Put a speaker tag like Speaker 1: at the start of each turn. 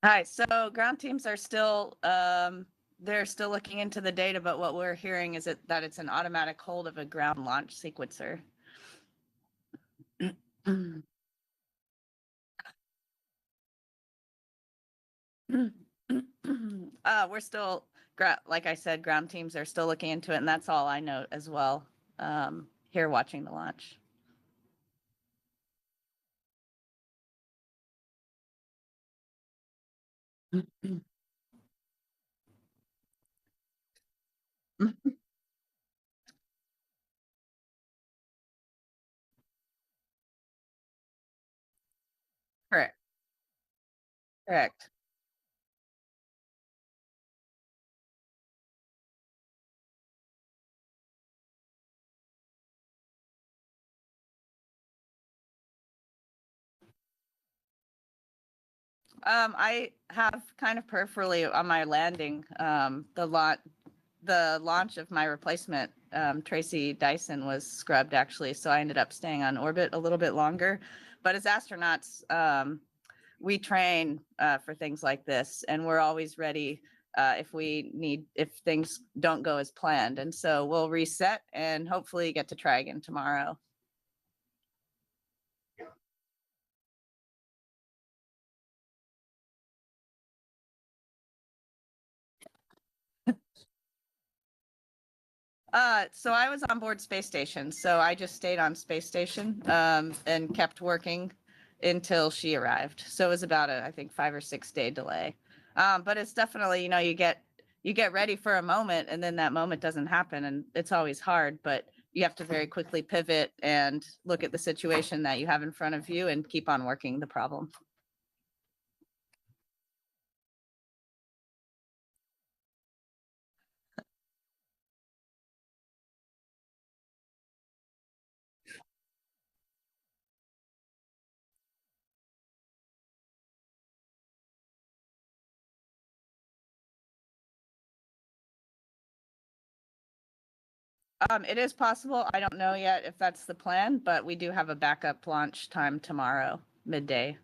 Speaker 1: Hi. So ground teams are still they're still looking into the data, but what we're hearing is that it's an automatic hold of a ground launch sequencer. We're still, like I said, ground teams are still looking into it, and that's all I know as well. Here watching the launch. Correct. Correct. I have kind of peripherally on my landing, the launch of my replacement, Tracy Dyson, was scrubbed actually, so I ended up staying on orbit a little bit longer. But as astronauts, we train for things like this, and we're always ready if things don't go as planned. And so we'll reset and hopefully get to try again tomorrow. So I was on board space station, so I just stayed on space station and kept working until she arrived. So it was about I think 5 or 6 day delay. But it's definitely, you get ready for a moment, and then that moment doesn't happen, and it's always hard. But you have to very quickly pivot and look at the situation that you have in front of you and keep on working the problem. It is possible. I don't know yet if that's the plan, but we do have a backup launch time tomorrow, midday.